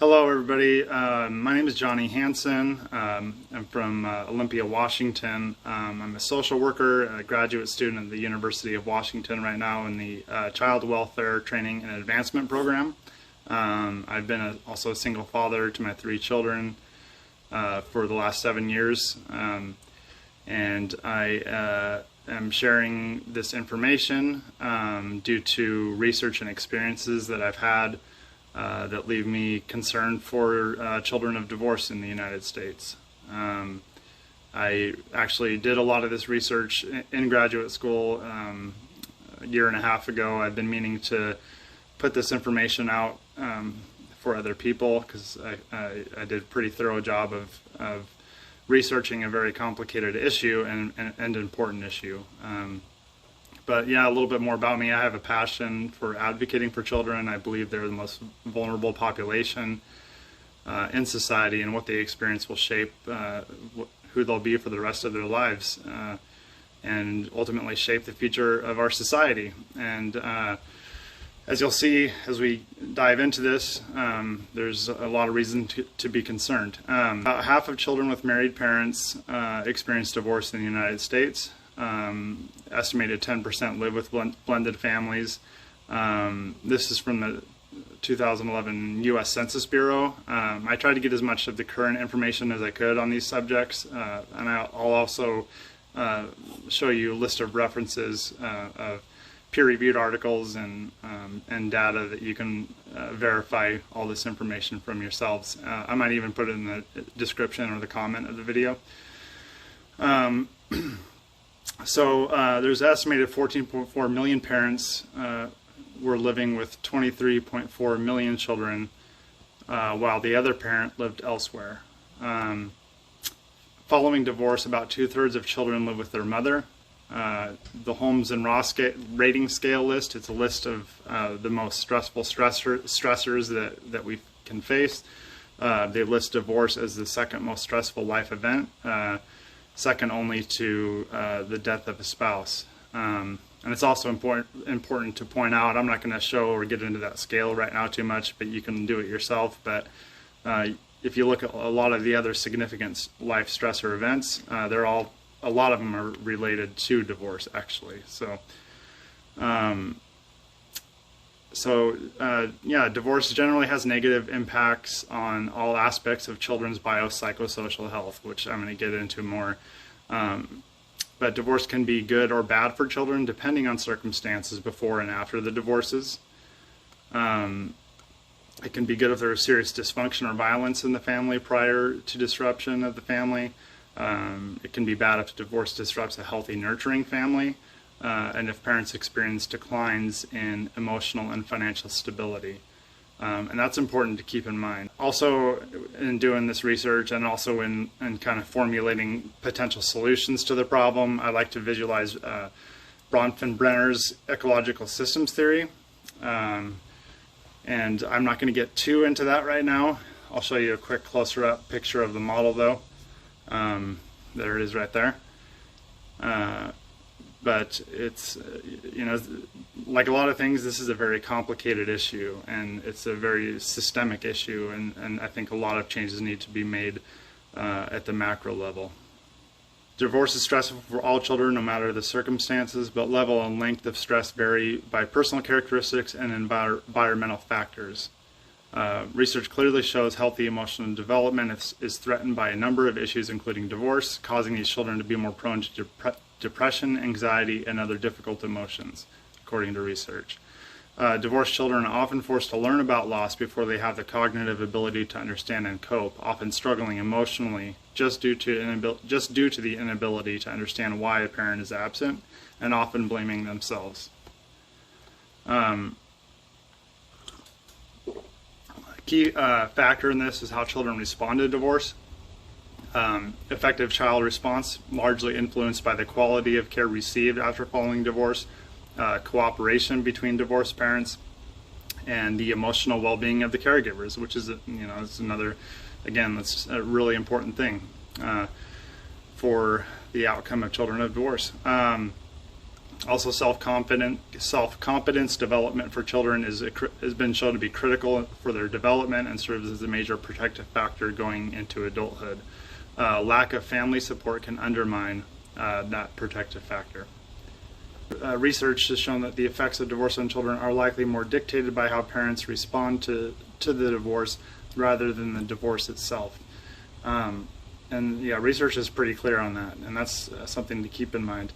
Hello everybody, my name is Johnny Hansen. I'm from Olympia, Washington. I'm a social worker, a graduate student at the University of Washington right now in the Child Welfare Training and Advancement Program. I've been also a single father to my 3 children for the last 7 years, and I am sharing this information due to research and experiences that I've had that leave me concerned for children of divorce in the United States. I actually did a lot of this research in graduate school a year and a half ago. I've been meaning to put this information out for other people because I did a pretty thorough job of researching a very complicated issue and important issue. But yeah, a little bit more about me. I have a passion for advocating for children. I believe they're the most vulnerable population in society, and what they experience will shape who they'll be for the rest of their lives, and ultimately shape the future of our society. And as you'll see as we dive into this, there's a lot of reason to be concerned. About half of children with married parents experience divorce in the United States. Estimated 10% live with blended families. This is from the 2011 U.S. Census Bureau. I tried to get as much of the current information as I could on these subjects, and I'll also show you a list of references of peer-reviewed articles and data that you can verify all this information from yourselves. I might even put it in the description or the comment of the video. So there's estimated 14.4 million parents were living with 23.4 million children, while the other parent lived elsewhere. Following divorce, about 2/3 of children live with their mother. The Holmes and Ross rating scale list, it's a list of the most stressful stressors that we can face. They list divorce as the second most stressful life event, second only to the death of a spouse. And it's also important to point out, I'm not going to show or get into that scale right now too much, but you can do it yourself. But if you look at a lot of the other significant life stressor events, a lot of them are related to divorce, actually. Yeah, divorce generally has negative impacts on all aspects of children's biopsychosocial health, which I'm going to get into more. But divorce can be good or bad for children depending on circumstances before and after the divorces. It can be good if there's serious dysfunction or violence in the family prior to disruption of the family. It can be bad if divorce disrupts a healthy, nurturing family. And if parents experience declines in emotional and financial stability. And that's important to keep in mind. Also, in doing this research and also in kind of formulating potential solutions to the problem, I like to visualize Bronfenbrenner's ecological systems theory. And I'm not going to get too into that right now. I'll show you a quick closer up picture of the model though. There it is right there. But it's, like a lot of things, this is a very complicated issue, and it's a very systemic issue, and I think a lot of changes need to be made at the macro level. Divorce is stressful for all children, no matter the circumstances, but level and length of stress vary by personal characteristics and environmental factors. Research clearly shows healthy emotional development is threatened by a number of issues, including divorce, causing these children to be more prone to depression, anxiety, and other difficult emotions, according to research. Divorced children are often forced to learn about loss before they have the cognitive ability to understand and cope, often struggling emotionally just due to the inability to understand why a parent is absent, and often blaming themselves. Key factor in this is how children respond to divorce. Effective child response largely influenced by the quality of care received after following divorce, cooperation between divorced parents, and the emotional well-being of the caregivers, which is, it's another, again, that's a really important thing for the outcome of children of divorce. Also, self-confidence development for children has been shown to be critical for their development and serves as a major protective factor going into adulthood. Lack of family support can undermine that protective factor. Research has shown that the effects of divorce on children are likely more dictated by how parents respond to the divorce rather than the divorce itself. And yeah, research is pretty clear on that, and that's something to keep in mind.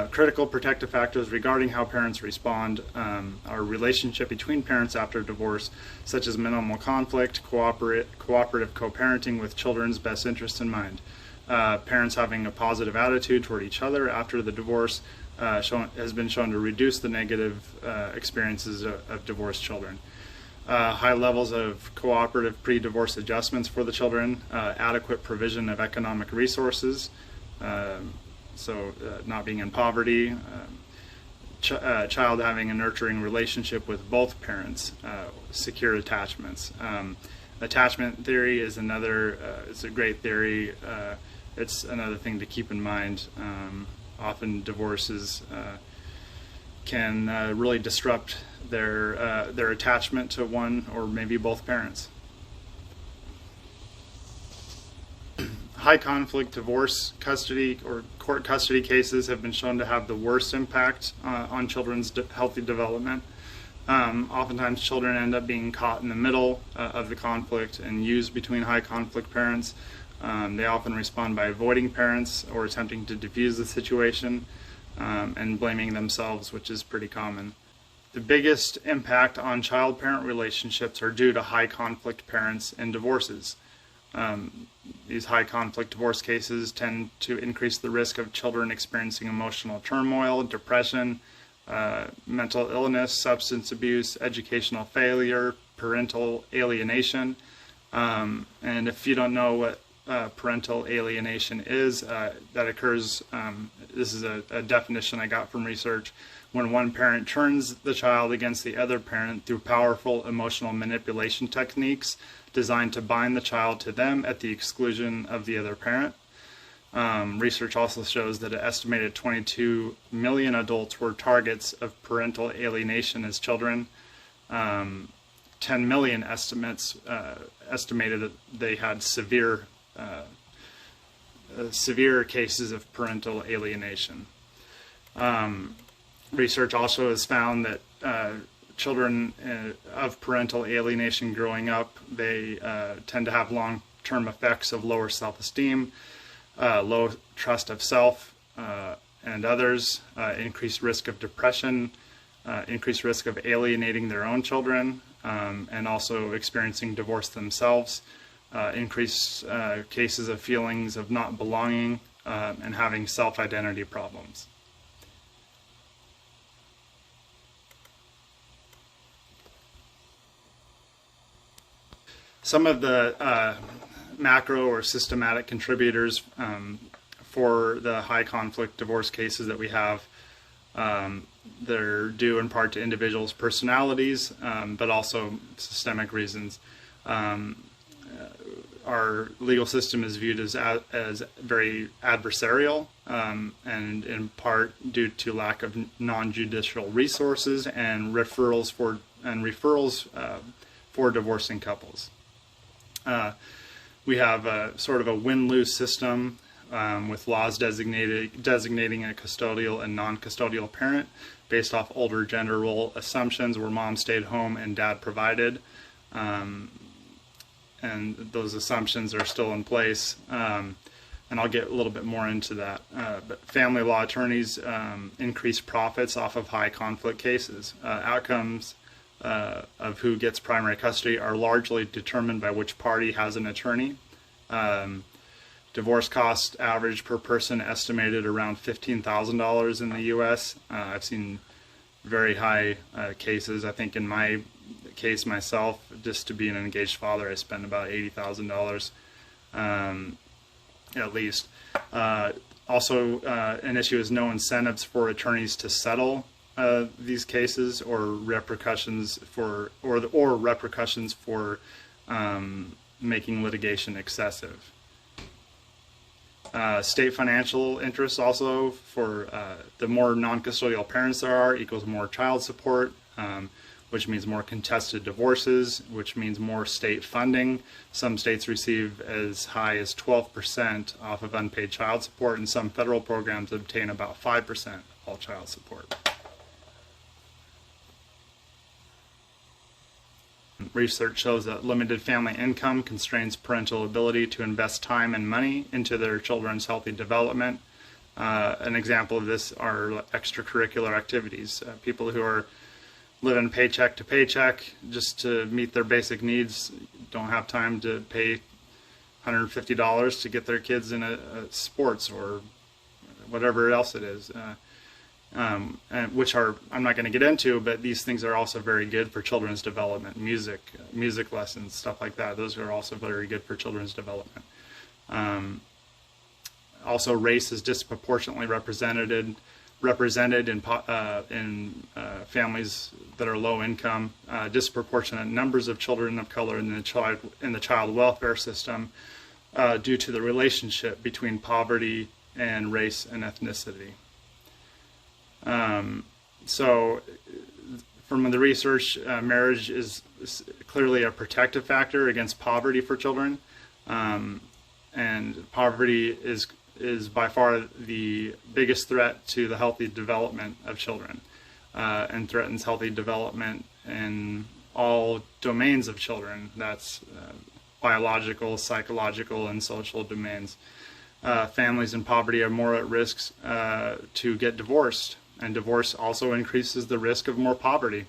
Critical protective factors regarding how parents respond are relationship between parents after divorce, such as minimal conflict, cooperative co-parenting with children's best interests in mind. Parents having a positive attitude toward each other after the divorce has been shown to reduce the negative experiences of divorced children. High levels of cooperative pre-divorce adjustments for the children, adequate provision of economic resources, not being in poverty, child having a nurturing relationship with both parents, secure attachments. Attachment theory is it's a great theory. It's another thing to keep in mind. Often divorces can really disrupt their attachment to one or maybe both parents. High conflict divorce, custody, or court custody cases have been shown to have the worst impact on children's healthy development. Oftentimes children end up being caught in the middle of the conflict and used between high conflict parents. They often respond by avoiding parents or attempting to defuse the situation and blaming themselves, which is pretty common. The biggest impact on child-parent relationships are due to high conflict parents and divorces. These high conflict divorce cases tend to increase the risk of children experiencing emotional turmoil, depression, mental illness, substance abuse, educational failure, parental alienation. And if you don't know what parental alienation is, that occurs, this is a definition I got from research, when one parent turns the child against the other parent through powerful emotional manipulation techniques designed to bind the child to them at the exclusion of the other parent. Research also shows that an estimated 22 million adults were targets of parental alienation as children. 10 million estimated that they had severe cases of parental alienation. Research also has found that children of parental alienation growing up, they tend to have long-term effects of lower self-esteem, low trust of self and others, increased risk of depression, increased risk of alienating their own children, and also experiencing divorce themselves, increased cases of feelings of not belonging, and having self-identity problems. Some of the macro or systematic contributors for the high conflict divorce cases that we have, they're due in part to individuals' personalities, but also systemic reasons. Our legal system is viewed as very adversarial, and in part due to lack of non-judicial resources and referrals for divorcing couples. We have a sort of a win-lose system with laws designating a custodial and non-custodial parent based off older gender role assumptions where mom stayed home and dad provided. And those assumptions are still in place. And I'll get a little bit more into that. But family law attorneys increase profits off of high conflict cases. Outcomes of who gets primary custody are largely determined by which party has an attorney. Divorce cost average per person estimated around $15,000 in the U.S. I've seen very high cases. I think in my case myself, just to be an engaged father, I spend about $80,000 at least. Also, an issue is no incentives for attorneys to settle these cases or repercussions for making litigation excessive. State financial interests also, for the more non-custodial parents there are equals more child support, which means more contested divorces, which means more state funding. Some states receive as high as 12% off of unpaid child support, and some federal programs obtain about 5% of all child support. Research shows that limited family income constrains parental ability to invest time and money into their children's healthy development. An example of this are extracurricular activities. People who are living paycheck to paycheck just to meet their basic needs don't have time to pay $150 to get their kids in a sports or whatever else it is. And which are, I'm not going to get into, but these things are also very good for children's development. Music lessons, stuff like that. Those are also very good for children's development. Also, race is disproportionately represented in families that are low income. Disproportionate numbers of children of color in the child welfare system due to the relationship between poverty and race and ethnicity. So from the research, marriage is clearly a protective factor against poverty for children, and poverty is by far the biggest threat to the healthy development of children, and threatens healthy development in all domains of children. That's biological, psychological, and social domains. Families in poverty are more at risk to get divorced. And divorce also increases the risk of more poverty.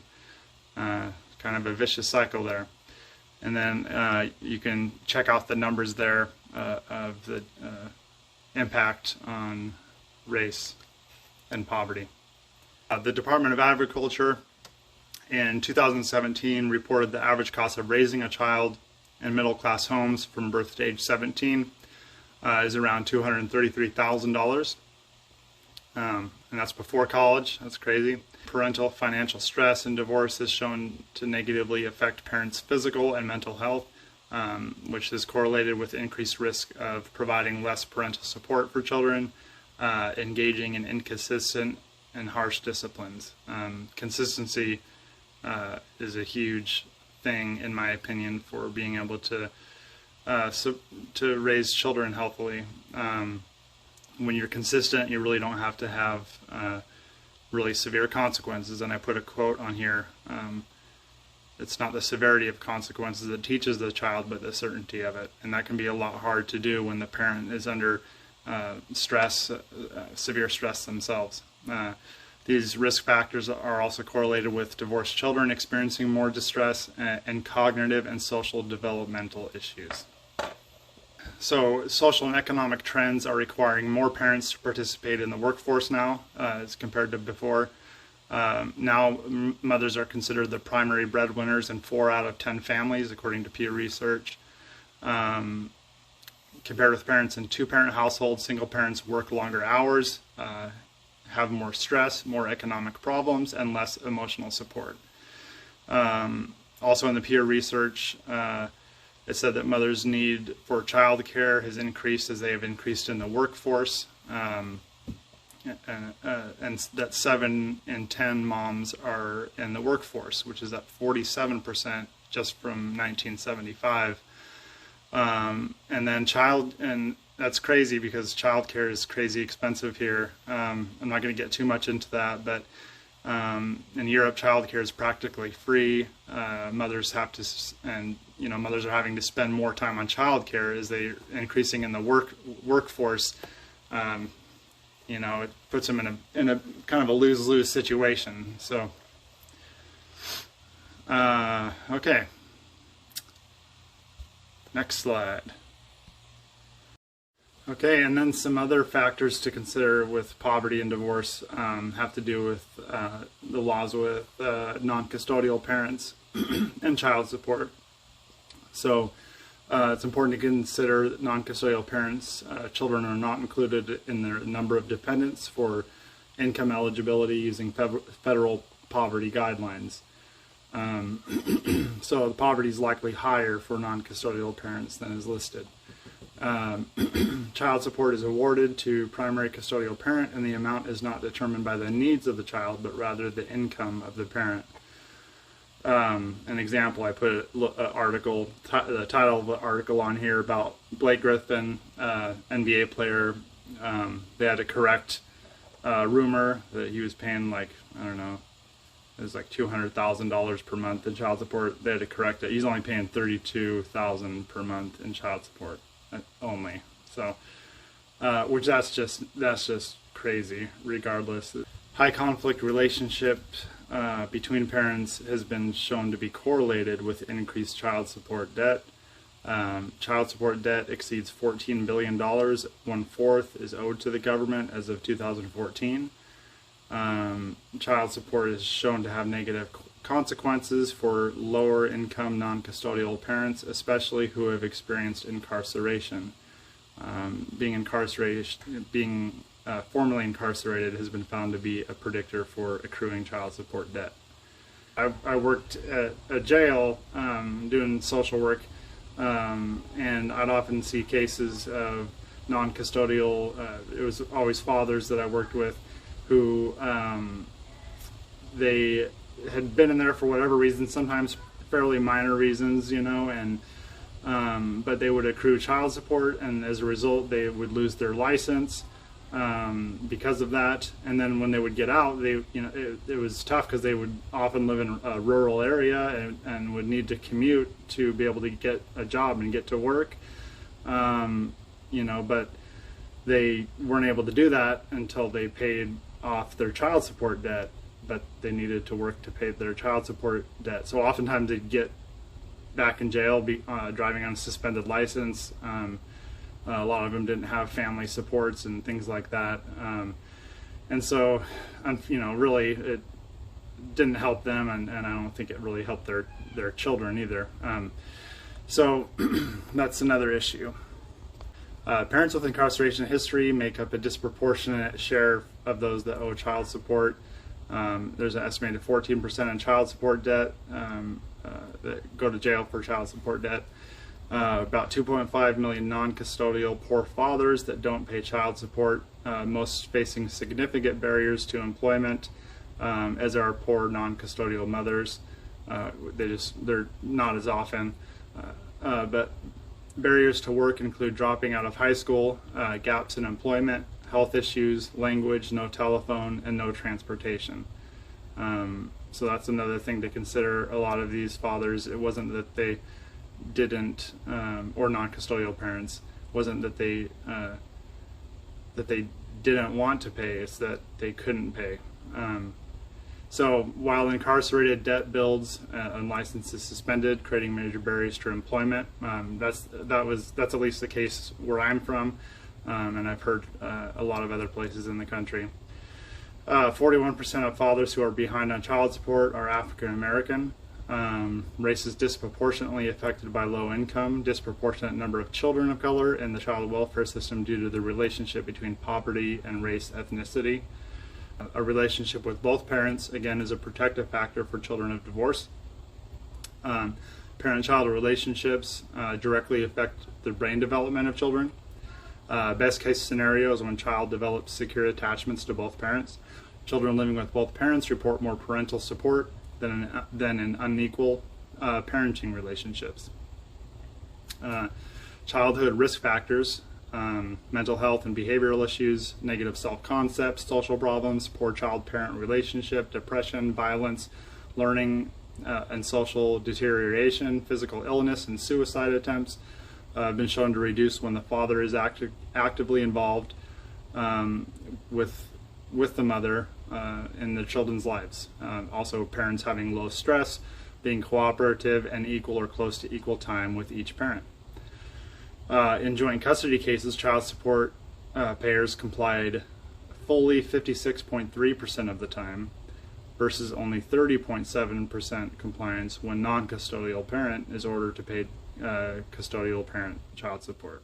Kind of a vicious cycle there. And then you can check out the numbers there of the impact on race and poverty. The Department of Agriculture in 2017 reported the average cost of raising a child in middle-class homes from birth to age 17 is around $233,000. And that's before college. That's crazy. Parental financial stress in divorce is shown to negatively affect parents' physical and mental health, which is correlated with increased risk of providing less parental support for children, engaging in inconsistent and harsh disciplines. Consistency is a huge thing, in my opinion, for being able to raise children healthily. When you're consistent, you really don't have to have really severe consequences. And I put a quote on here. It's not the severity of consequences that teaches the child, but the certainty of it. And that can be a lot hard to do when the parent is under stress, severe stress themselves. These risk factors are also correlated with divorced children experiencing more distress and cognitive and social developmental issues. So social and economic trends are requiring more parents to participate in the workforce now as compared to before. Now mothers are considered the primary breadwinners in 4 out of 10 families, according to Pew Research. Compared with parents in 2-parent households, single parents work longer hours, have more stress, more economic problems, and less emotional support. Also in the Pew Research, it said that mothers' need for child care has increased as they have increased in the workforce, and that 7 in 10 moms are in the workforce, which is up 47% just from 1975. And that's crazy because child care is crazy expensive here. I'm not going to get too much into that, but in Europe, child care is practically free. Mothers have to, mothers are having to spend more time on child care as they're increasing in the workforce. It puts them in a kind of a lose-lose situation. So, okay. Next slide. Okay, and then some other factors to consider with poverty and divorce have to do with the laws with non-custodial parents and child support. So it's important to consider that non-custodial parents, children are not included in the number of dependents for income eligibility using federal poverty guidelines. So the poverty is likely higher for non-custodial parents than is listed. Child support is awarded to primary custodial parent, and the amount is not determined by the needs of the child, but rather the income of the parent. An example, I put an article, the title of the article on here about Blake Griffin, NBA player. They had to correct rumor that he was paying like, I don't know, it was like $200,000 per month in child support. They had to correct it. He's only paying $32,000 per month in child support only. So, which that's just crazy. Regardless, high conflict relationship between parents has been shown to be correlated with increased child support debt. Child support debt exceeds $14 billion. 1/4 is owed to the government as of 2014. Child support is shown to have negative consequences for lower income non-custodial parents, especially who have experienced incarceration. Being formerly incarcerated has been found to be a predictor for accruing child support debt. I worked at a jail doing social work, and I'd often see cases of non-custodial, it was always fathers that I worked with, who they had been in there for whatever reason, sometimes fairly minor reasons, you know, and but they would accrue child support, and as a result they would lose their license because of that. And then when they would get out, they, you know, it was tough because they would often live in a rural area and would need to commute to be able to get a job and get to work, you know, but they weren't able to do that until they paid off their child support debt, but they needed to work to pay their child support debt. So oftentimes they'd get back in jail, driving on a suspended license. A lot of them didn't have family supports and things like that. And so, you know, really it didn't help them, and I don't think it really helped their children either. So that's another issue. Parents with incarceration history make up a disproportionate share of those that owe child support. There's an estimated 14% in child support debt that go to jail for child support debt. About 2.5 million non-custodial poor fathers that don't pay child support, most facing significant barriers to employment, as are poor non-custodial mothers. They're not as often, but barriers to work include dropping out of high school, gaps in employment, health issues, language, no telephone, and no transportation. So that's another thing to consider. A lot of these fathers, it wasn't that they didn't, or non-custodial parents, wasn't that they didn't want to pay, it's that they couldn't pay. So while incarcerated debt builds and license is suspended, creating major barriers to employment. That's at least the case where I'm from, and I've heard a lot of other places in the country. 41% of fathers who are behind on child support are African American. Race is disproportionately affected by low income, disproportionate number of children of color in the child welfare system due to the relationship between poverty and race ethnicity. A relationship with both parents, again, is a protective factor for children of divorce. Parent-child relationships directly affect the brain development of children. Best case scenario is when child develops secure attachments to both parents. Children living with both parents report more parental support than in unequal parenting relationships. Childhood risk factors, mental health and behavioral issues, negative self-concept, social problems, poor child-parent relationship, depression, violence, learning and social deterioration, physical illness, and suicide attempts have been shown to reduce when the father is actively involved with the mother in the children's lives. Also, parents having low stress, being cooperative, and equal or close to equal time with each parent. In joint custody cases, child support payers complied fully 56.3% of the time versus only 30.7% compliance when non-custodial parent is ordered to pay custodial parent child support.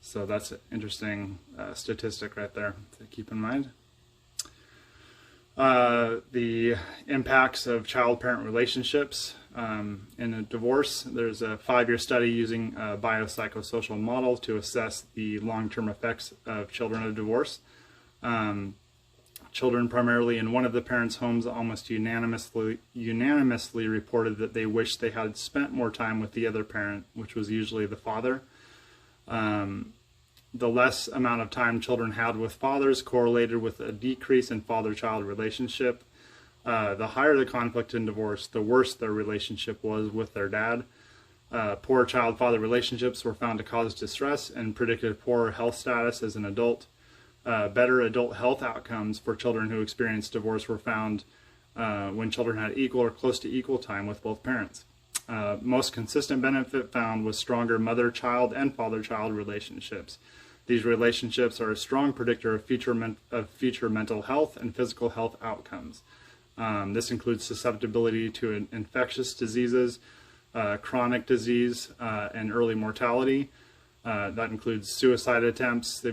So that's an interesting statistic right there to keep in mind. The impacts of child-parent relationships. in a divorce. There's a 5-year study using a biopsychosocial model to assess the long-term effects of children of divorce. Children primarily in one of the parents' homes almost unanimously reported that they wished they had spent more time with the other parent, which was usually the father. The less amount of time children had with fathers correlated with a decrease in father-child relationship. The higher the conflict in divorce, the worse their relationship was with their dad. Poor child-father relationships were found to cause distress and predicted poorer health status as an adult. Better adult health outcomes for children who experienced divorce were found when children had equal or close to equal time with both parents. Most consistent benefit found was stronger mother-child and father-child relationships. These relationships are a strong predictor of future mental health and physical health outcomes. This includes susceptibility to infectious diseases, chronic disease, and early mortality. That includes suicide attempts.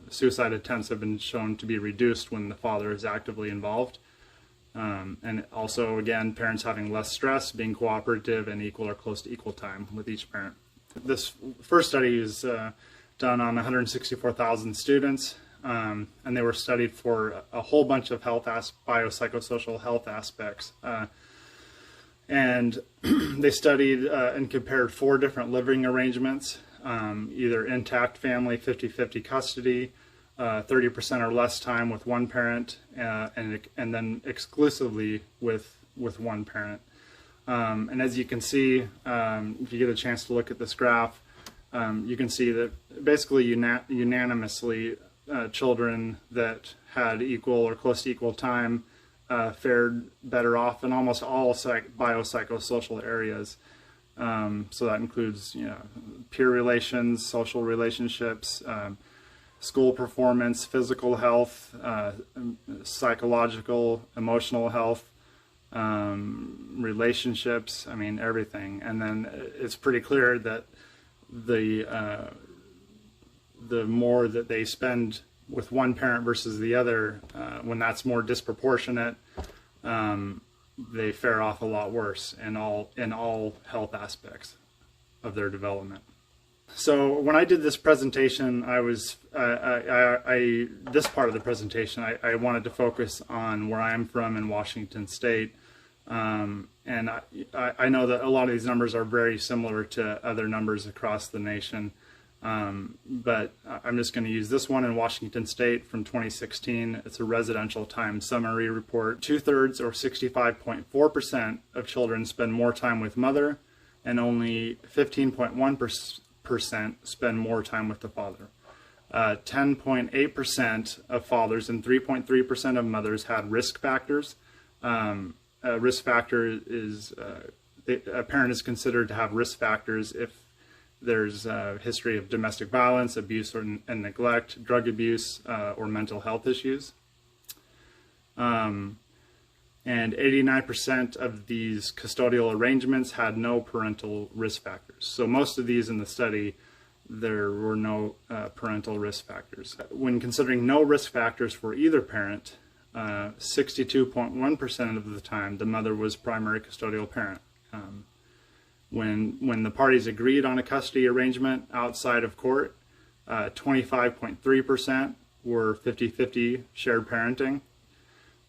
Suicide attempts have been shown to be reduced when the father is actively involved. And also, again, parents having less stress, being cooperative, and equal or close to equal time with each parent. This first study is done on 164,000 students, and they were studied for a whole bunch of biopsychosocial health aspects. And they studied and compared 4 different living arrangements, either intact family, 50-50 custody, 30% or less time with one parent, and then exclusively with one parent. And as you can see, if you get a chance to look at this graph, you can see that basically unanimously children that had equal or close to equal time fared better off in almost all biopsychosocial areas. So that includes, peer relations, social relationships, school performance, physical health, psychological, emotional health, relationships, everything. And then it's pretty clear that the more that they spend with one parent versus the other, when that's more disproportionate, they fare off a lot worse in all health aspects of their development. So when I did this presentation, this part of the presentation, I wanted to focus on where I'm from in Washington State. And I know that a lot of these numbers are very similar to other numbers across the nation. But I'm just going to use this one in Washington State from 2016. It's a residential time summary report. 2/3 or 65.4% of children spend more time with mother, and only 15.1% spend more time with the father. 10.8% of fathers and 3.3% of mothers had risk factors. A risk factor is a parent is considered to have risk factors if there's a history of domestic violence, abuse and neglect, drug abuse, or mental health issues. And 89% of these custodial arrangements had no parental risk factors. So most of these in the study, there were no parental risk factors. When considering no risk factors for either parent, 62.1% of the time, the mother was primary custodial parent. When the parties agreed on a custody arrangement outside of court, 25.3% were 50-50 shared parenting.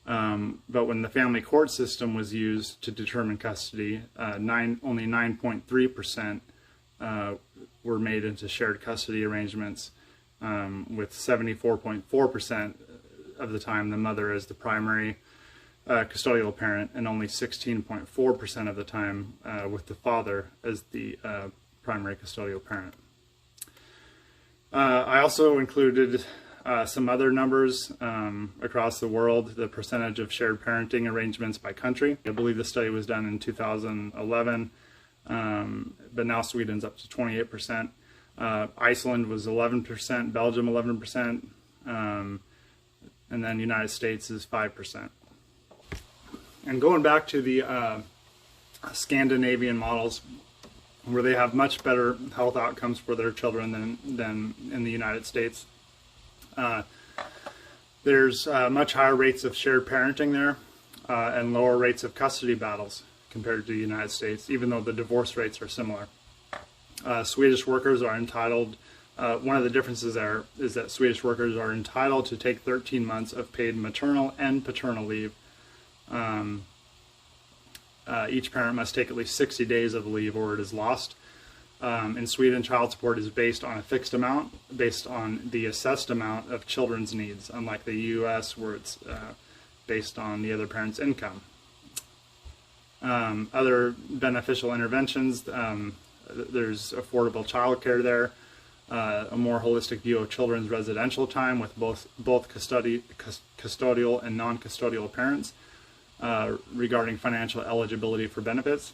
But when the family court system was used to determine custody, only 9.3% were made into shared custody arrangements, with 74.4% of the time the mother as the primary custodial parent, and only 16.4% of the time with the father as the primary custodial parent. I also included some other numbers across the world, the percentage of shared parenting arrangements by country. I believe the study was done in 2011, but now Sweden's up to 28%. Iceland was 11%, Belgium 11%, and then United States is 5%. And going back to the Scandinavian models, where they have much better health outcomes for their children than in the United States, there's much higher rates of shared parenting there and lower rates of custody battles compared to the United States, even though the divorce rates are similar. Swedish workers are entitled, one of the differences there is that Swedish workers are entitled to take 13 months of paid maternal and paternal leave. Each parent must take at least 60 days of the leave or it is lost. In Sweden, child support is based on a fixed amount, based on the assessed amount of children's needs, unlike the U.S. where it's based on the other parent's income. Other beneficial interventions, there's affordable childcare there, a more holistic view of children's residential time with both custodial and non-custodial parents regarding financial eligibility for benefits.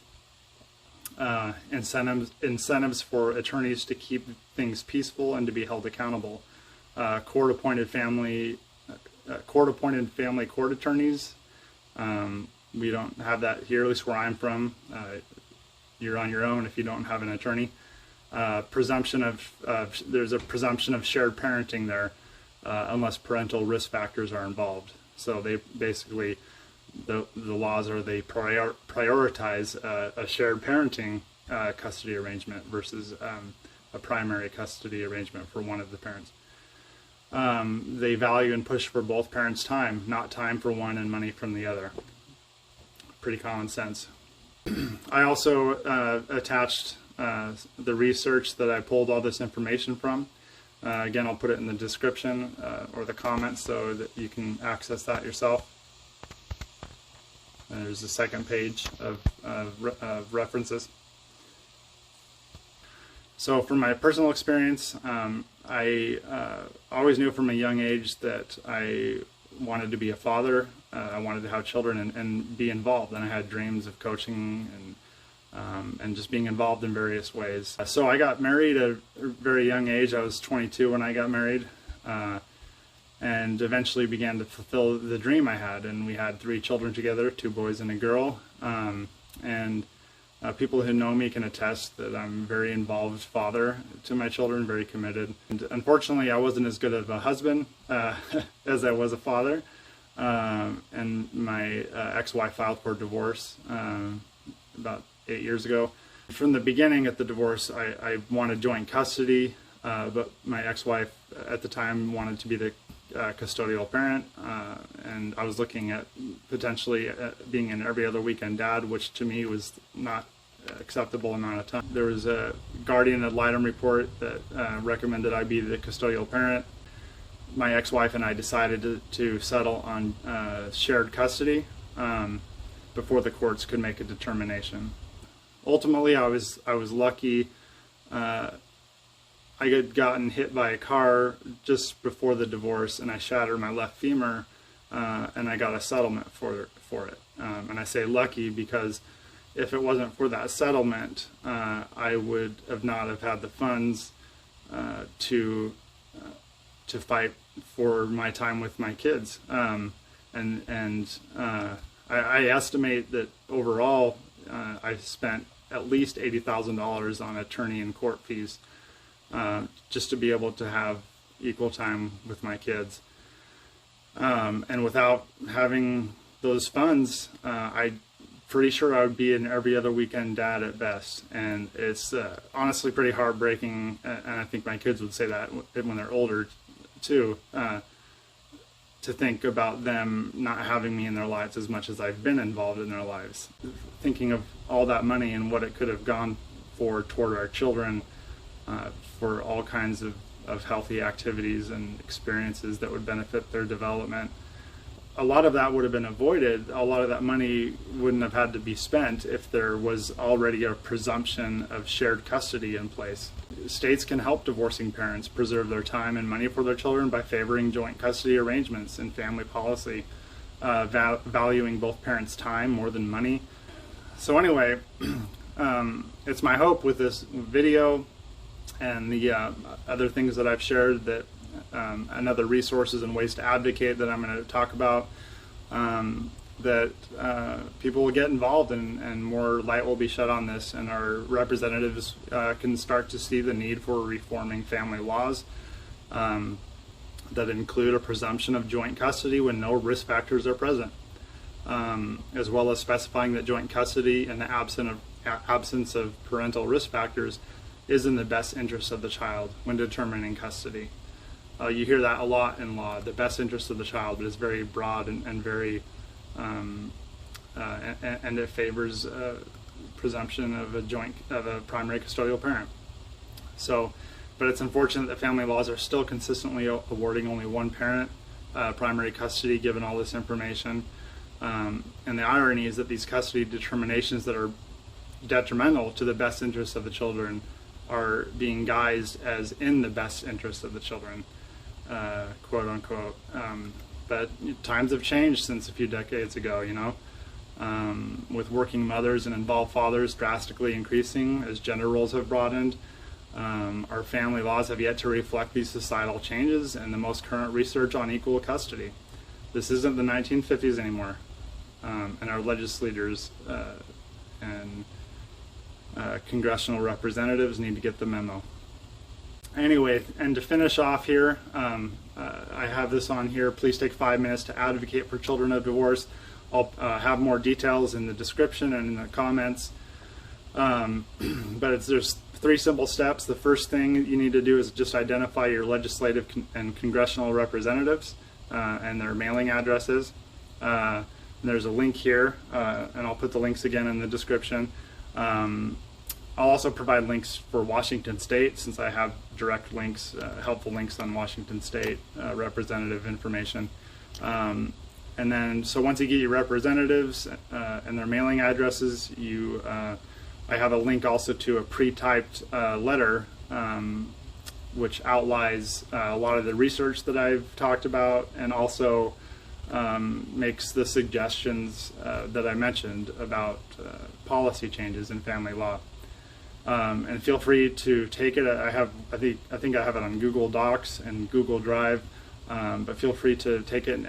Incentives for attorneys to keep things peaceful and to be held accountable. Court-appointed family court attorneys. We don't have that here, at least where I'm from. You're on your own if you don't have an attorney. There's a presumption of shared parenting there, unless parental risk factors are involved. So they basically, the laws are they prioritize a shared parenting custody arrangement versus a primary custody arrangement for one of the parents. They value and push for both parents' time, not time for one and money from the other. Pretty common sense. I also attached the research that I pulled all this information from. Again, I'll put it in the description or the comments so that you can access that yourself. There's the second page of references. So from my personal experience, I always knew from a young age that I wanted to be a father. I wanted to have children and be involved, and I had dreams of coaching and just being involved in various ways. So I got married at a very young age. I was 22 when I got married, and eventually began to fulfill the dream I had. And we had 3 children together, 2 boys and a girl. People who know me can attest that I'm a very involved father to my children, very committed. And unfortunately, I wasn't as good of a husband as I was a father. And my ex-wife filed for divorce about 8 years ago. From the beginning at the divorce, I wanted joint custody, but my ex-wife at the time wanted to be the custodial parent, and I was looking at potentially being an every other weekend dad, which to me was not acceptable amount of time. There was a guardian ad litem report that recommended I be the custodial parent. My ex-wife and I decided to settle on shared custody before the courts could make a determination. Ultimately, I was lucky. I had gotten hit by a car just before the divorce, and I shattered my left femur, and I got a settlement for it. And I say lucky because if it wasn't for that settlement, I would have not have had the funds to fight for my time with my kids. I estimate that overall I spent at least $80,000 on attorney and court fees just to be able to have equal time with my kids. And without having those funds, I'm pretty sure I would be an every other weekend dad at best. And it's honestly pretty heartbreaking, and I think my kids would say that when they're older too, to think about them not having me in their lives as much as I've been involved in their lives. Thinking of all that money and what it could have gone for toward our children, for all kinds of healthy activities and experiences that would benefit their development. A lot of that would have been avoided. A lot of that money wouldn't have had to be spent if there was already a presumption of shared custody in place. States can help divorcing parents preserve their time and money for their children by favoring joint custody arrangements and family policy, valuing both parents' time more than money. So anyway, it's my hope with this video and the other things that I've shared that and other resources and ways to advocate that I'm going to talk about, that people will get involved and more light will be shed on this, and our representatives can start to see the need for reforming family laws that include a presumption of joint custody when no risk factors are present. as well as specifying that joint custody in the absence of parental risk factors is in the best interest of the child when determining custody. You hear that a lot in law, the best interest of the child, but it's very broad and very, and it favors presumption of a primary custodial parent. So, but it's unfortunate that family laws are still consistently awarding only one parent primary custody given all this information. And the irony is that these custody determinations that are detrimental to the best interests of the children are being guised as in the best interest of the children, quote unquote. But times have changed since a few decades ago, you know, with working mothers and involved fathers drastically increasing as gender roles have broadened. Our family laws have yet to reflect these societal changes and the most current research on equal custody. This isn't the 1950s anymore, and our legislators and congressional representatives need to get the memo. Anyway, and to finish off here, I have this on here. Please take 5 minutes to advocate for children of divorce. I'll have more details in the description and in the comments. But there's 3 simple steps. The first thing you need to do is just identify your legislative and congressional representatives and their mailing addresses. There's a link here, and I'll put the links again in the description. I'll also provide links for Washington State, since I have direct links, helpful links on Washington State representative information. And then, so once you get your representatives and their mailing addresses, I have a link also to a pre-typed letter which outlines a lot of the research that I've talked about, and also makes the suggestions that I mentioned about policy changes in family law. And feel free to take it. I think I have it on Google Docs and Google Drive, but feel free to take it and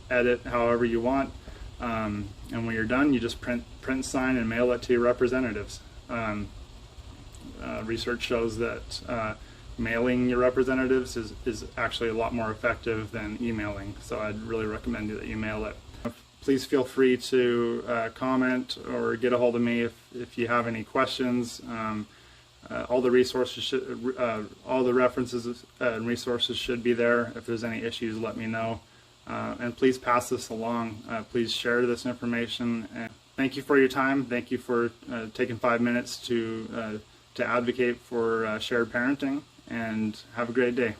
edit however you want. And when you're done, you just print, sign, and mail it to your representatives. Research shows that mailing your representatives is actually a lot more effective than emailing, so I'd really recommend that you mail it. Please feel free to comment or get a hold of me if you have any questions. All the resources, all the references and resources should be there. If there's any issues, let me know. And please pass this along. Please share this information. And thank you for your time. Thank you for taking 5 minutes to advocate for shared parenting. And have a great day.